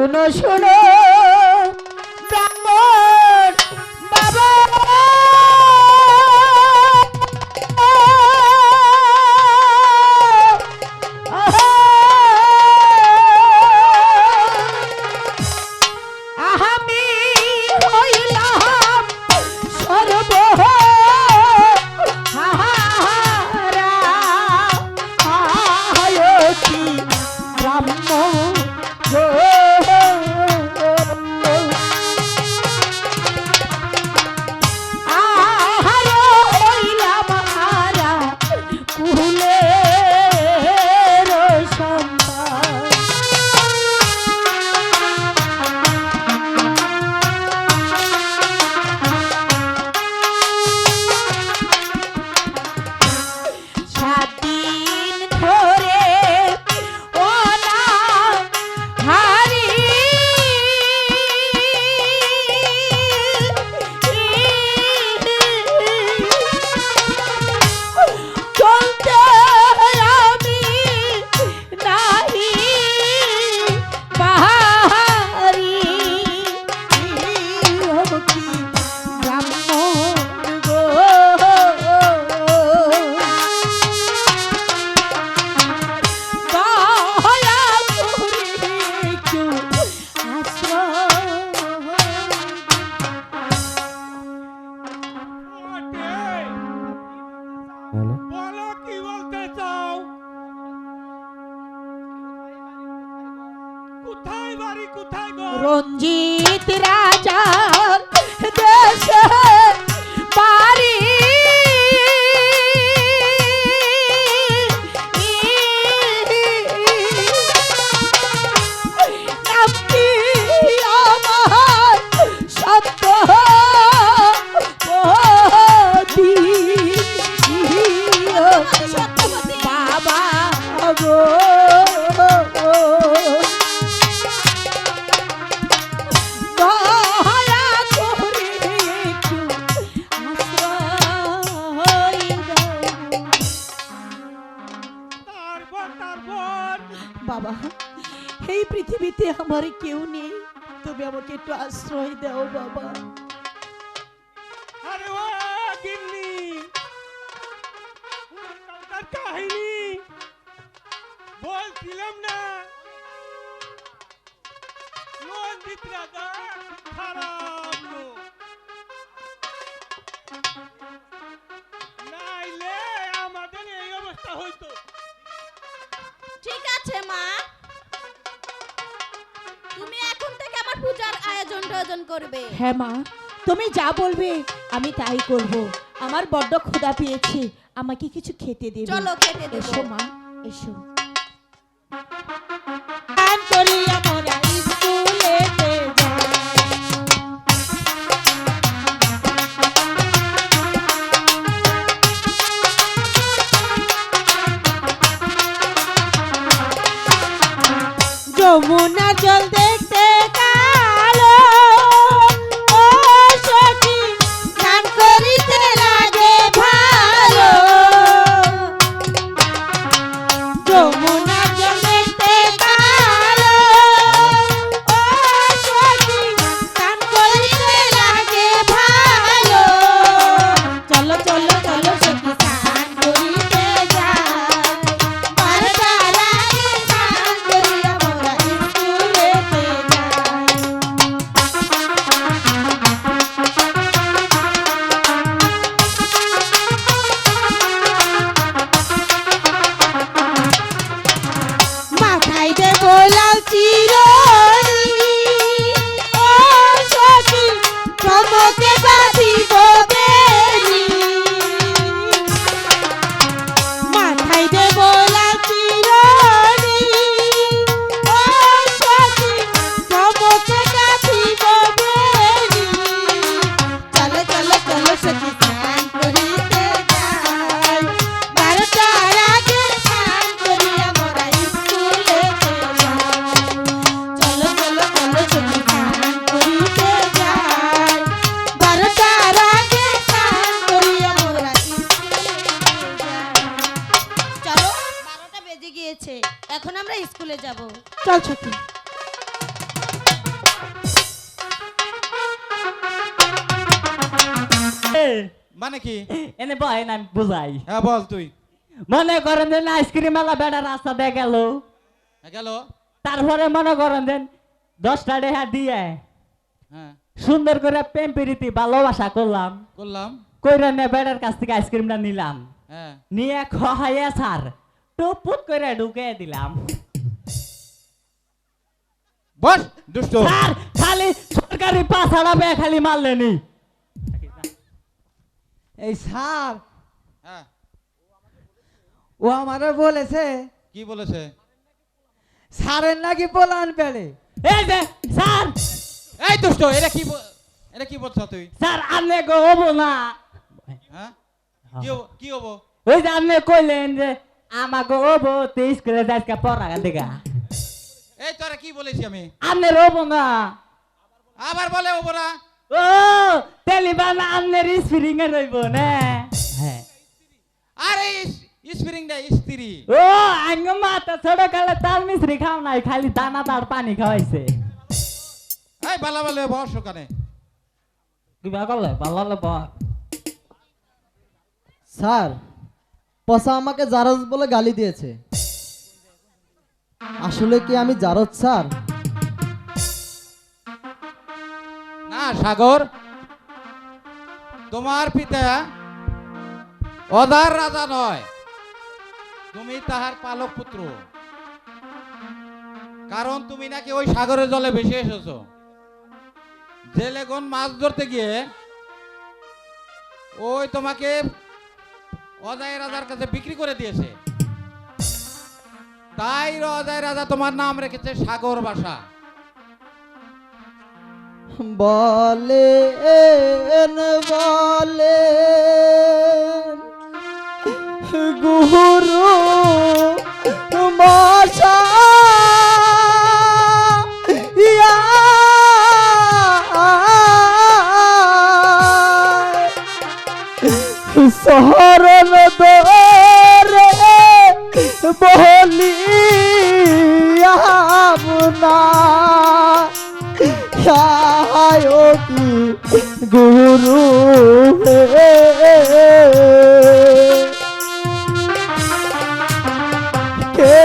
শোনো শোনো ব্রাহ্মণ বাবা, রঞ্জিত রাজার দেশে বাড়ি, নামটি আমার সত্যবতী বাবা গো। বাবা, এই পৃথিবীতে আমার কেউ নেই, তুমি আমাকে একটু আশ্রয় দাও বাবা। আরে ও গিন্নি, তার কাহিনী বলছিলাম না, রঞ্জিত রাজা খারাপ লোক, নাইলে আমাদের এই অবস্থা হইতো। ঠিক আছে মা, তুমি এখন থেকে আমার পূজার আয়োজন করবে। হ্যাঁ মা, তুমি যা বলবে আমি তাই করব। আমার বড্ড ক্ষুধা পেয়েছে, আমাকে কিছু খেতে দেবে। চলো খেতে দেব। এসো মা, এসো। যমুনা জল দেখতে কালো, ও সখী স্নান করিতে লাগে ভালো। যমুনা জল দেখতে কালো, ও সখী স্নান করিতে লাগে ভালো। চলো চলো চলো সখী স্নান করিতে যাই, 12টার আগে স্নান করিয়া মোরা স্কুলেতে যাই। মাথায় দেব লাল চিরনি, ও সখী চমকে বাঁধিব বেনি। মাথায় দেব লাল চিরনি, ও সখী চমকে বাঁধিব বেনি। চলো চলো চলো সখী স্নান করিতে যাই, 12টার আগে স্নান করিয়া মোরা স্কুলেতে যাই। চলো চলো চলো সখী স্নান করিতে যাই, 12টার আগে স্নান করিয়া মোরা স্কুলেতে যাই। চলো, 12টা বেজে গিয়েছে, এখন আমরা স্কুলে যাব। চল সখী। মানে কি? এনে বহেন আমি বুঝাই। হ্যাঁ বল তুই। মনে করেন যে আইসক্রিম আলা বেড়া রাস্তা দিয়ে গেল, গেল, তারপরে মনে করেন দেন 10টা টাকা দিয়ে হ্যাঁ সুন্দর করে প্রেম প্রীতি ভালোবাসা করলাম, করলাম, কইরা নে বেড়ার কাছ থেকে আইসক্রিমটা নিলাম, হ্যাঁ নিয়ে খাইয়া স্যার টুপুট করে ঢুকে দিলাম। বস দুষ্ট। স্যার খালি সরকারি পাছাড়া বে খালি মারলেনি। এই স্যার হ্যাঁ ও আমারে বলেছে কি বলেছে? স্যারের নাকি পোলান পেলে। এই যে স্যার, এই দুষ্ট, এটা কি বলছ তুই? স্যার আপনি গো হবো না, হ্যাঁ কি হবো? ওই যে আপনি কইলেন যে আমাকে হবো তো স্কুলে যাইকা পড়া দেখা, এই তোরা কি বলেছি আমি? আপনি হবো না। আবার বলে হবো না? ও তেলিবান আপনার স্প্রিং এ রইব না। হ্যাঁ আরে স্প্রিং না, স্ত্রী। ও আঙ্গ মাতা ছোট কালে তাল মিশ্রি খাও নাই, খালি দানাদার পানি খাওয়াইছে। এই বালা বালে বস ওখানে। কিবা করলে ভালো বল। স্যার পসা আমাকে জারজ বলে গালি দিয়েছে, আসলে কি আমি জারজ স্যার? না সাগর, তোমার পিতা অদার রাজা নয়, তুমি তাহার পালক পুত্র। কারণ তুমি নাকি ওই সাগরের জলে ভেসে এসেছো। জেলেগন মাছ ধরতে গিয়ে ওই তোমাকে অজয় রাজার কাছে বিক্রি করে দিয়েছে, তাই অজয় রাজা তোমার নাম রেখেছে সাগর বাসা। বলেন বলেন গুরু মশা ইয়া শহরন দরে বলি আপনা কি গুরু কে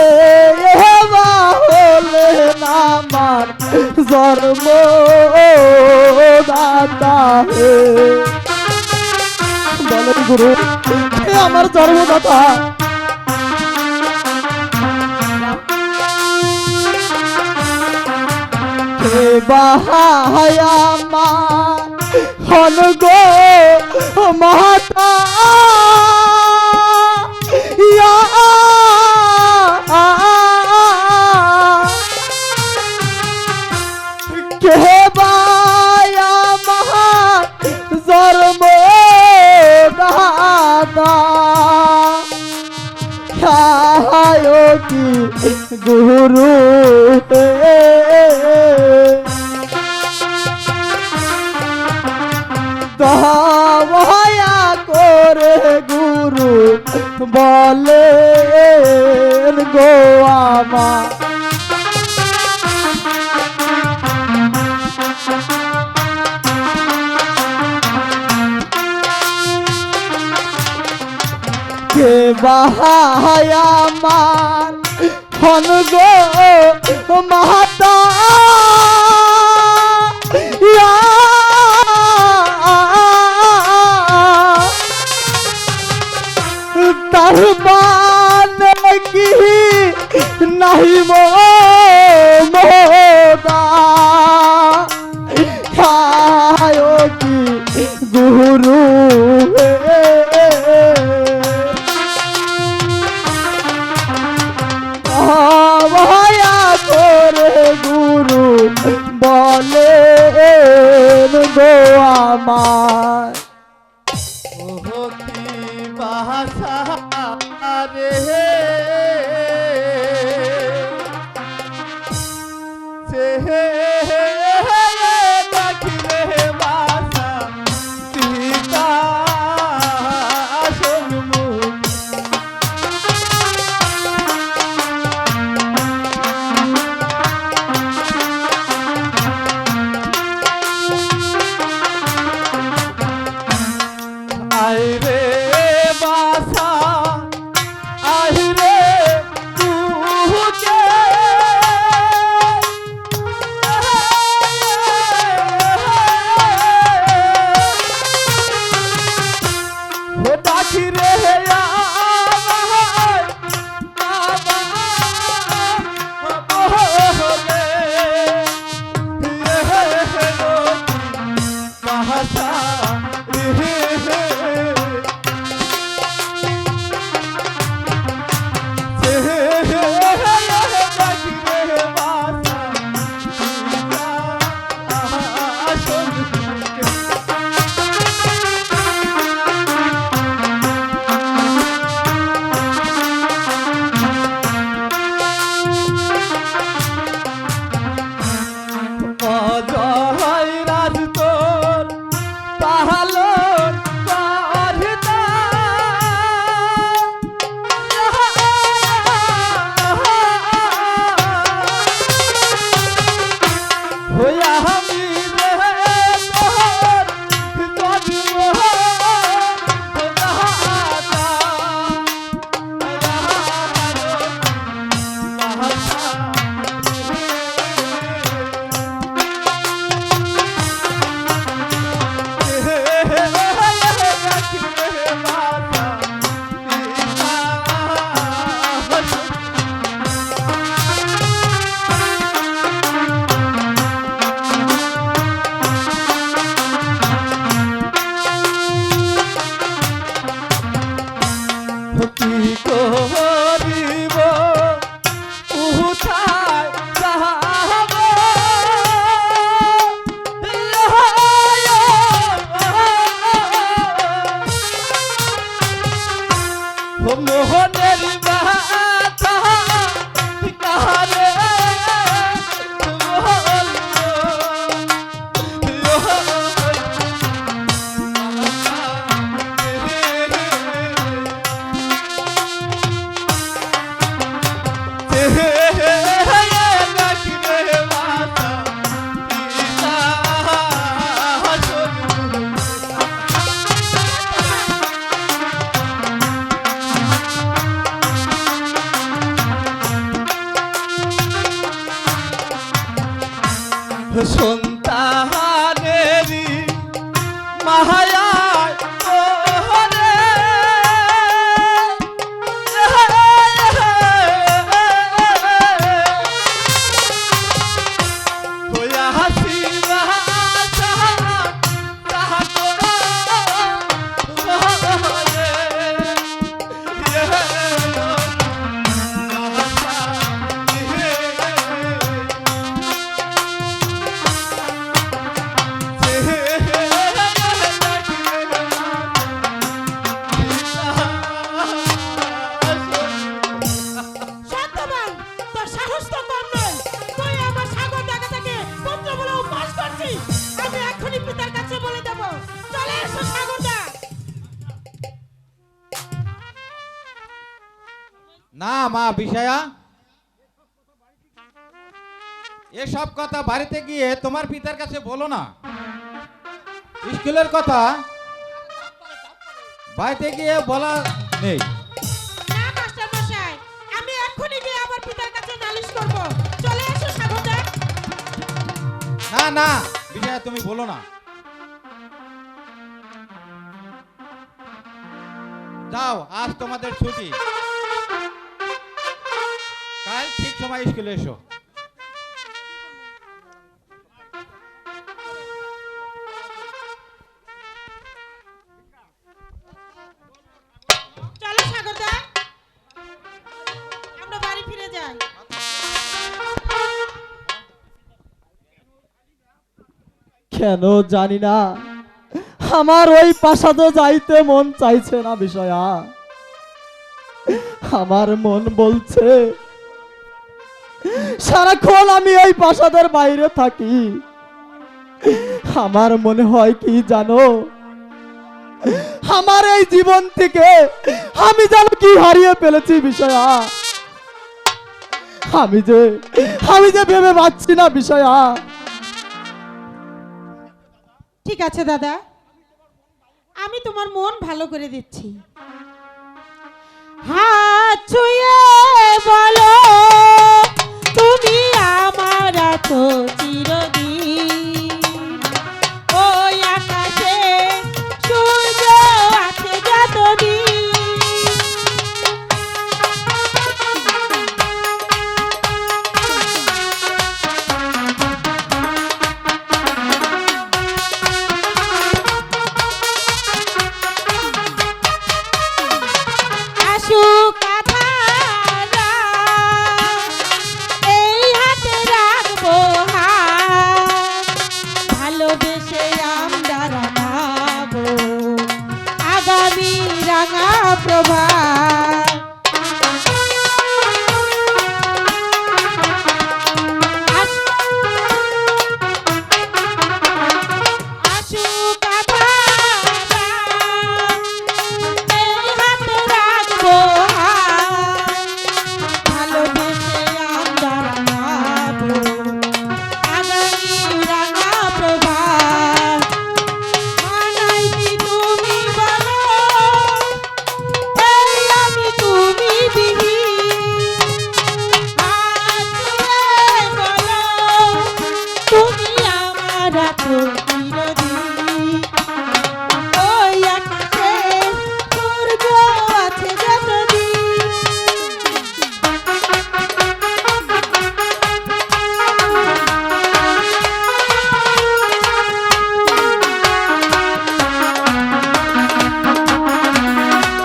হলেন আমার জন্ম দাতা বলেন গুরু কে আমার জন্মদাতা? বাহায়ামা হন গো মাতা ইয়া কে বায়ামা জন্ম দাতা কি গুরু দয়া করে গুরু বলেন গো আমার কে বাহায়ামান হন গো মাতা ইয়া তার মানে কি নাহি মোদা খায় কি গুরু ভয়া করে গুরু বলেন গো আমার ভাষা রে সে দেখিলে ভাষা সীতা সন্মুখ আইরে বাসা আইরে তুকে ও ডাকি রে আমার বাবা বলে বাসা অজয় রাজ তোর পাহালোর পারদা হইয়া আমি রে তোর জন্ম কি করিব উঠায় যাহাব মোহনের বাতা কারে সন্তানেরি মাহায়ায় তোরে হইয়া হাসি সত্যবান, তোর সাহস তো কম নয়। তুই আমার সাগর দাদাটাকে পুত্র বলে উপহাস করছিস। আমি এখনই পিতার কাছে বলে দেব। চলে এসো সাগরদা। না মা বিষয়া, এসব কথা বাড়িতে গিয়ে তোমার পিতার কাছে বলো না। স্কুলের কথা বাড়িতে গিয়ে বলা নেই। না মাস্টার মশাই, আমি এখনই গিয়ে আমার পিতার কাছে নালিশ করব। চলে এসো সাগরদা। না না বিষয়া, তুমি বলো না। যাও, আজ তোমাদের ছুটি। কাল ঠিক সময় স্কুলে এসো। চলো সাগরদা, আমরা বাড়ি ফিরে যাই। কেন জানি না, আমার ওই প্রাসাদে যাইতে মন চাইছে না বিষয়া। আমার মন বলছে সারাক্ষণ আমি এই প্রাসাদের বাইরে থাকি। আমার মনে হয় কি জানো, আমার এই জীবন থেকে আমি যেন কি হারিয়ে ফেলেছি বিষয়া। আমি যে ভেবে পাচ্ছি না বিষয়া। ঠিক আছে দাদা, আমি তোমার মন ভালো করে দিচ্ছি। হাত ছুঁয়ে বলো তুমি আমার তো চিরদিন, ওই আকাশে সূর্য আছে যতদিন। আসুক আধারা, এই হাতে রাখবো হাত, ভালোবেসে আমরা রাঙাবো আগামী রাঙা প্রভা।